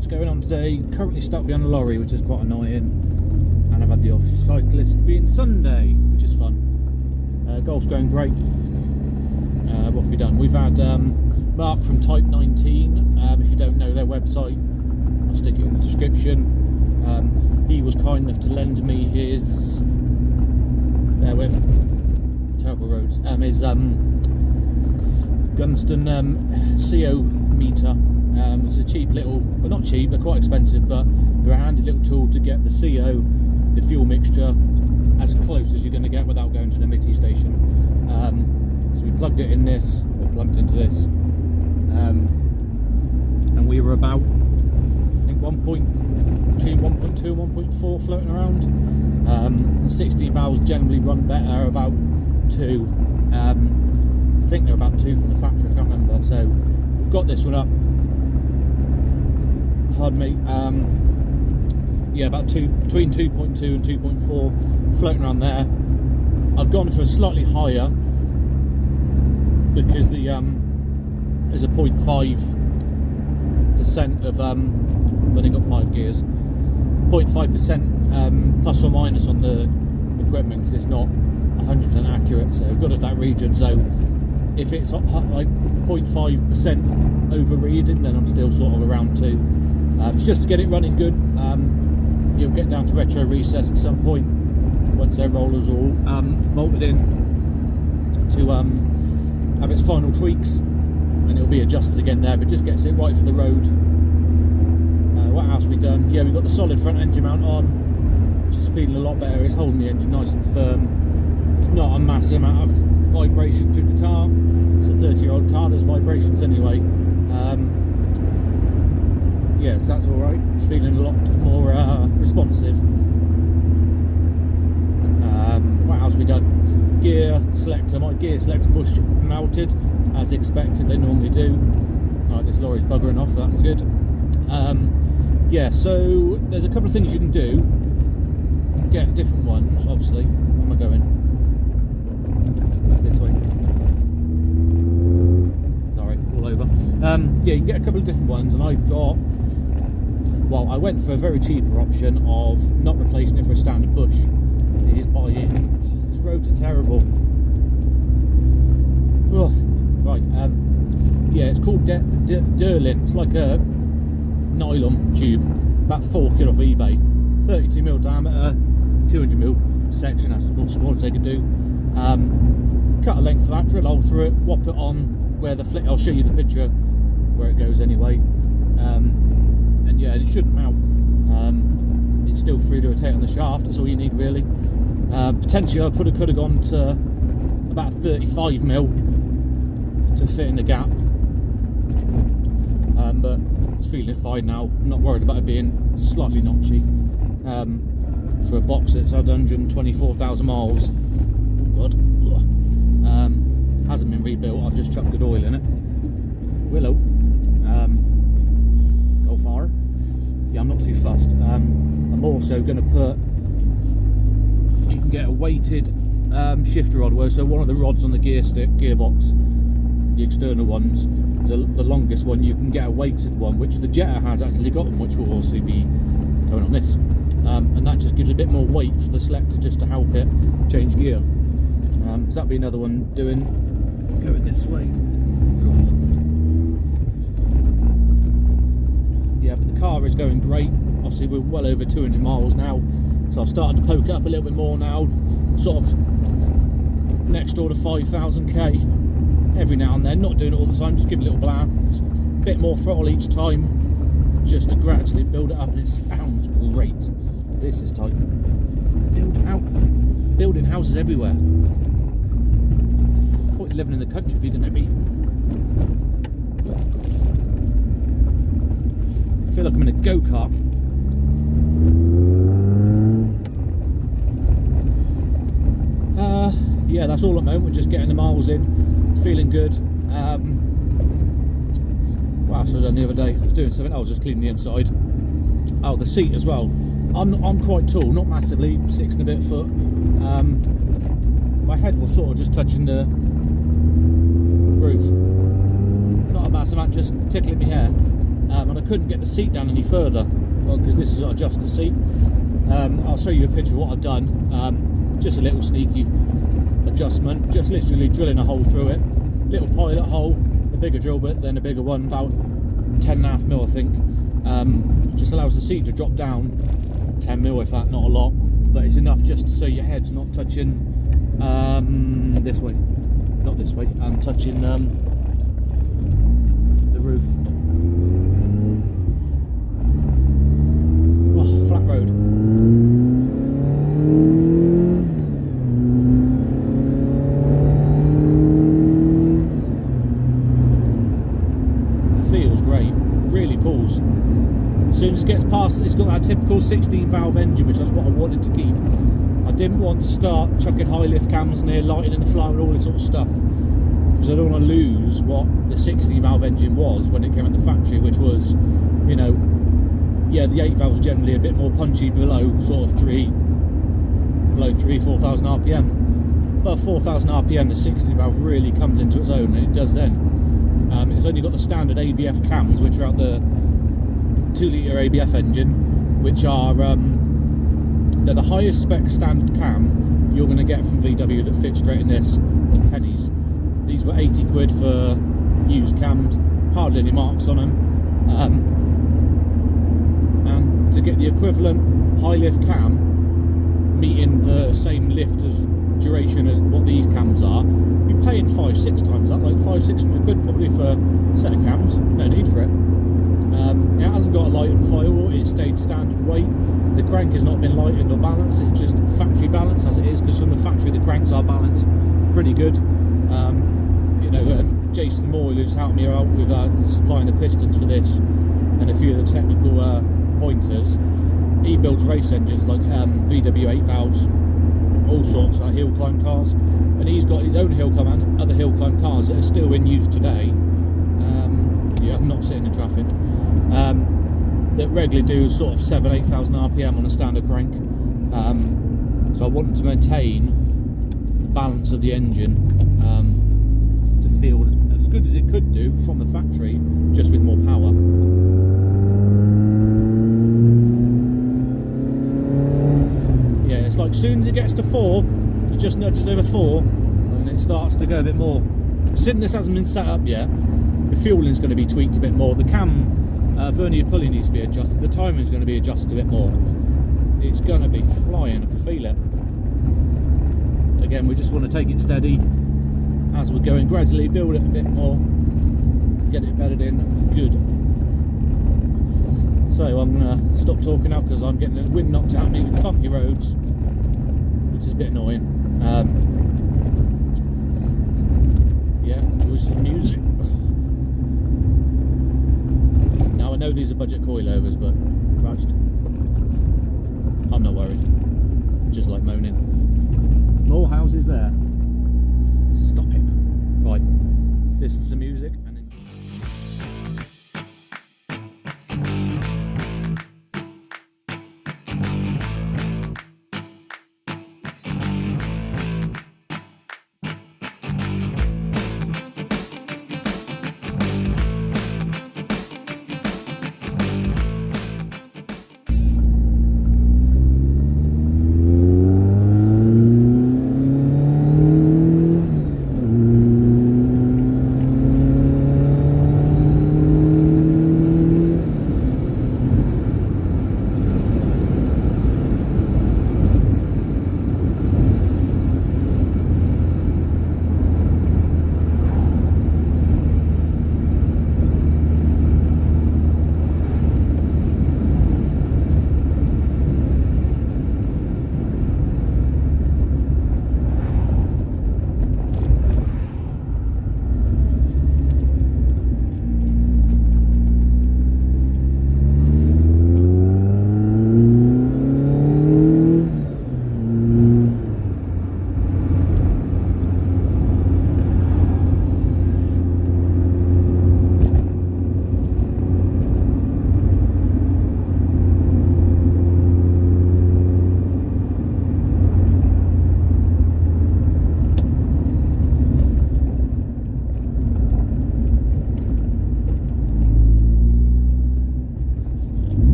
much going on today. Currently stuck behind a lorry, which is quite annoying. And I've had the off cyclist being Sunday, which is fun. Golf's going great. What have we done? We've had Mark from Type 19. If you don't know their website, I'll stick it in the description. He was kind enough to lend me his terrible roads. His Gunston CO meter. It's a cheap little, well not cheap, they're quite expensive, but they're a handy little tool to get the CO, the fuel mixture, as close as you're going to get without going to an emitting station. So we plugged it in this, or plugged it into this, and we were about, I think between 1.2 and 1.4 floating around. The 16 valves generally run better, about 2. I think they're about 2 from the factory, I can't remember. So we've got this one up. Pardon me. Yeah, about between 2.2 and 2.4, floating around there. I've gone for a slightly higher because the there's a 0.5% of when it got 5 gears, 0.5% plus or minus on the equipment, because it's not 100% accurate. So I've got it that region. So if it's like 0.5% overreading, then I'm still sort of around 2. It's just to get it running good. You'll get down to retro recess at some point once their rollers all bolted in to have its final tweaks, and it'll be adjusted again there, but just gets it right for the road. What else have we done? Yeah, we've got the solid front engine mount on, which is feeling a lot better. It's holding the engine nice and firm. It's not a massive amount of vibration through the car. It's a 30-year-old car, there's vibrations anyway. Yes, that's alright. It's feeling a lot more responsive. What else have we done? Gear selector, my gear selector bush melted, as expected, they normally do. Alright, this lorry's buggering off, that's good. Yeah, so there's a couple of things you can do. Get different ones, obviously. Where am I going? This way. Sorry, all over. Yeah, you can get a couple of different ones, and I've got, well, I went for a very cheaper option of not replacing it for a standard bush. It is buying. These roads are terrible. Oh, right, yeah, it's called Durlin. It's like a nylon tube, about 4 quid off eBay. 32mm diameter, 200mm section, that's as small as they could do. Cut a length of that, drill a hole through it, whop it on where the flick, I'll show you the picture where it goes anyway. And yeah, it shouldn't mount. It's still free to rotate on the shaft, that's all you need really. Potentially I could have gone to about 35mm to fit in the gap. But it's feeling fine now. I'm not worried about it being slightly notchy. For a box that's had 124,000 miles. Oh God. Hasn't been rebuilt, I've just chucked good oil in it. Willow. Go far. Yeah, I'm not too fussed. I'm also going to put, you can get a weighted shifter rod, where so one of the rods on the gearbox, the external ones, the longest one, you can get a weighted one, which the Jetta has actually got one, which will also be going on this. And that just gives a bit more weight for the selector, just to help it change gear. So that'll be another one going this way. Yeah, but the car is going great. Obviously we're well over 200 miles now, so I've started to poke it up a little bit more now, sort of next door to 5,000k every now and then, not doing it all the time, just give a little blast, a bit more throttle each time, just to gradually build it up, and it sounds great. This is tight. Building houses everywhere. What, you're living in the country if you're going to be. I feel like I'm in a go-kart. Yeah, that's all at the moment. We're just getting the miles in, feeling good. What else was I done the other day? I was doing something. I was just cleaning the inside. Oh, the seat as well. I'm quite tall, not massively, 6 and a bit foot. My head was sort of just touching the roof. Not a massive amount, just tickling my hair. and I couldn't get the seat down any further because this is an adjuster seat. I'll show you a picture of what I've done. Just a little sneaky adjustment, just literally drilling a hole through it, little pilot hole, a bigger drill bit, then a bigger one, about 10.5mm I think. Just allows the seat to drop down 10mm, if that, not a lot, but it's enough just so your head's not touching this way, not this way, touching the roof. Oh, flat road. Feels great, really pulls. As soon as it gets past, it's got that typical 16 valve engine, which is what I wanted to keep. I didn't want to start chucking high lift cams near, lighting in the flow and all this sort of stuff, because I don't want to lose what the 16 valve engine was when it came out the factory, which was, you know, yeah, the 8 valve's generally a bit more punchy below sort of 4,000 RPM. Above 4,000 RPM, the 16 valve really comes into its own, and it does then. It's only got the standard ABF cams, which are out the 2-litre ABF engine, which are they're the highest spec standard cam you're going to get from VW that fits straight in this, for pennies. These were 80 quid for used cams, hardly any marks on them, and to get the equivalent high lift cam meeting the same lift as duration as what these cams are, you're paying 5-6 times that, like 500-600 quid probably for a set of cams. No need for it. It hasn't got a light and file, it stayed standard weight. The crank has not been lightened or balanced, it's just factory balance as it is, because from the factory the cranks are balanced pretty good. You know, Jason Moore, who's helped me out with supplying the pistons for this and a few of the technical pointers, he builds race engines like VW 8 valves, all sorts of hill climb cars, and he's got his own hill climb and other hill climb cars that are still in use today. Yeah, I'm not sitting in traffic. That regularly do sort of 7,000-8,000 RPM on a standard crank. So I wanted to maintain the balance of the engine to feel as good as it could do from the factory, just with more power. Yeah, it's like as soon as it gets to 4, it just nudges over 4, and it starts to go a bit more. Since this hasn't been set up yet, the fueling is going to be tweaked a bit more. The cam vernier pulley needs to be adjusted. The timing is going to be adjusted a bit more. It's going to be flying. I can feel it. Again, we just want to take it steady as we're going, gradually build it a bit more, get it bedded in good. So I'm going to stop talking now because I'm getting the wind knocked out of me with funky roads, which is a bit annoying. Yeah, enjoy some music. Now I know these are budget coilovers, but Christ, I'm not worried. Just like moaning. More houses there. Stop it. Right, listen to some music and then...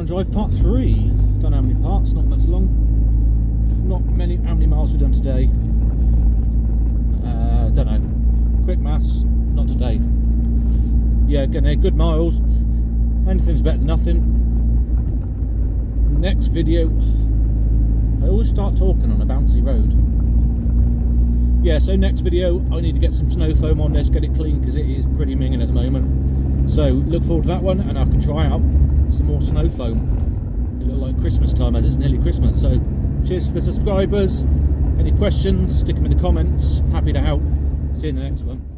drive part 3. Don't know how many parts, not much long. Not many, how many miles we've done today. Don't know. Quick maths, not today. Yeah, getting good miles. Anything's better than nothing. Next video, I always start talking on a bouncy road. Yeah, so next video, I need to get some snow foam on this, get it clean, because it is pretty minging at the moment. So look forward to that one, and I can try out some more snow foam. It looks like Christmas time as it's nearly Christmas. So cheers for the subscribers. Any questions, stick them in the comments. Happy to help. See you in the next one.